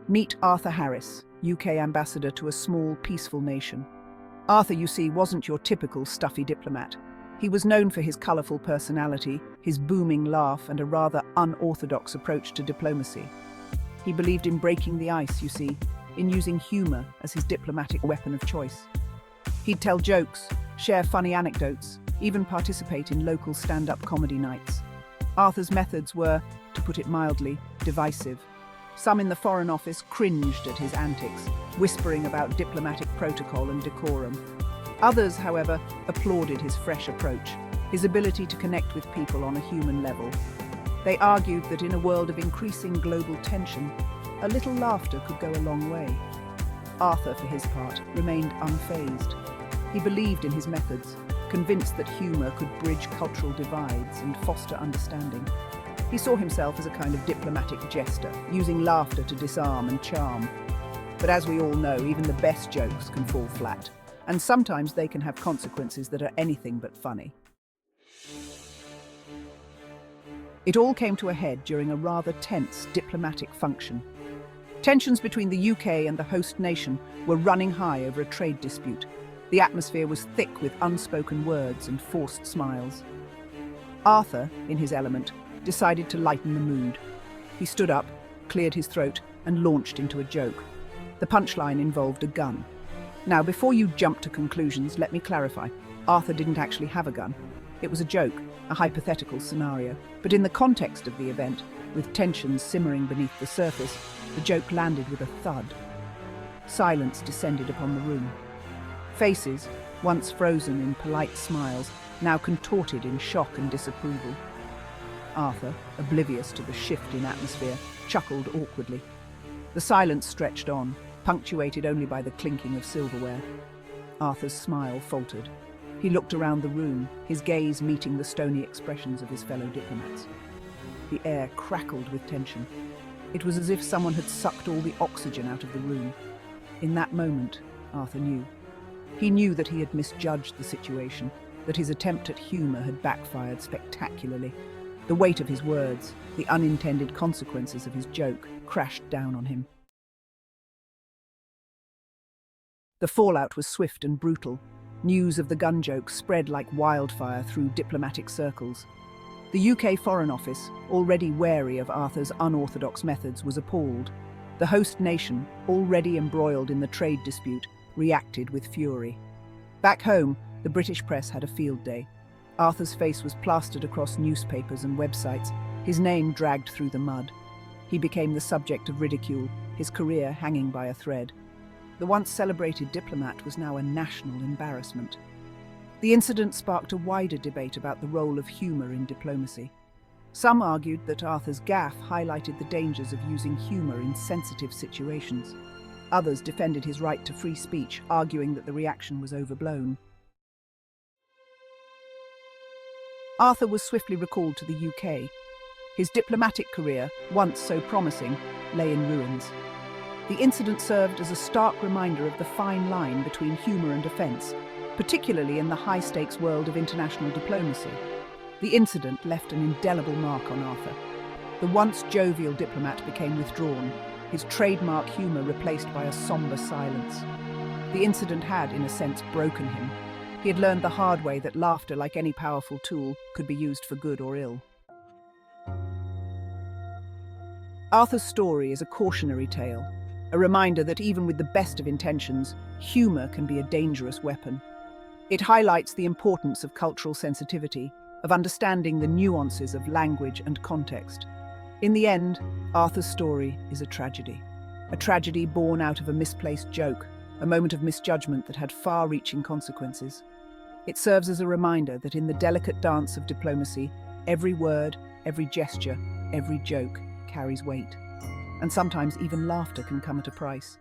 Meet Arthur Harris, UK ambassador to a small, peaceful nation. Arthur, you see, wasn't your typical stuffy diplomat. He was known for his colourful personality, his booming laugh, and a rather unorthodox approach to diplomacy. He believed in breaking the ice, you see, in using humour as his diplomatic weapon of choice. He'd tell jokes, share funny anecdotes, even participate in local stand-up comedy nights. Arthur's methods were, to put it mildly, divisive. Some in the Foreign Office cringed at his antics, whispering about diplomatic protocol and decorum. Others, however, applauded his fresh approach, his ability to connect with people on a human level. They argued that in a world of increasing global tension, a little laughter could go a long way. Arthur, for his part, remained unfazed. He believed in his methods, convinced that humour could bridge cultural divides and foster understanding. He saw himself as a kind of diplomatic jester, using laughter to disarm and charm. But as we all know, even the best jokes can fall flat, and sometimes they can have consequences that are anything but funny. It all came to a head during a rather tense diplomatic function. Tensions between the UK and the host nation were running high over a trade dispute. The atmosphere was thick with unspoken words and forced smiles. Arthur, in his element, decided to lighten the mood. He stood up, cleared his throat, and launched into a joke. The punchline involved a gun. Now, before you jump to conclusions, let me clarify. Arthur didn't actually have a gun. It was a joke, a hypothetical scenario. But in the context of the event, with tensions simmering beneath the surface, the joke landed with a thud. Silence descended upon the room. Faces, once frozen in polite smiles, now contorted in shock and disapproval. Arthur, oblivious to the shift in atmosphere, chuckled awkwardly. The silence stretched on, punctuated only by the clinking of silverware. Arthur's smile faltered. He looked around the room, his gaze meeting the stony expressions of his fellow diplomats. The air crackled with tension. It was as if someone had sucked all the oxygen out of the room. In that moment, Arthur knew. He knew that he had misjudged the situation, that his attempt at humour had backfired spectacularly. The weight of his words, the unintended consequences of his joke, crashed down on him. The fallout was swift and brutal. News of the gun joke spread like wildfire through diplomatic circles. The UK Foreign Office, already wary of Arthur's unorthodox methods, was appalled. The host nation, already embroiled in the trade dispute, reacted with fury. Back home, the British press had a field day. Arthur's face was plastered across newspapers and websites, his name dragged through the mud. He became the subject of ridicule, his career hanging by a thread. The once celebrated diplomat was now a national embarrassment. The incident sparked a wider debate about the role of humour in diplomacy. Some argued that Arthur's gaffe highlighted the dangers of using humour in sensitive situations. Others defended his right to free speech, arguing that the reaction was overblown. Arthur was swiftly recalled to the UK. His diplomatic career, once so promising, lay in ruins. The incident served as a stark reminder of the fine line between humour and offence, particularly in the high-stakes world of international diplomacy. The incident left an indelible mark on Arthur. The once jovial diplomat became withdrawn, his trademark humour replaced by a sombre silence. The incident had, in a sense, broken him. He had learned the hard way that laughter, like any powerful tool, could be used for good or ill. Arthur's story is a cautionary tale, a reminder that even with the best of intentions, humour can be a dangerous weapon. It highlights the importance of cultural sensitivity, of understanding the nuances of language and context. In the end, Arthur's story is a tragedy born out of a misplaced joke, a moment of misjudgment that had far-reaching consequences. It serves as a reminder that in the delicate dance of diplomacy, every word, every gesture, every joke carries weight. And sometimes even laughter can come at a price.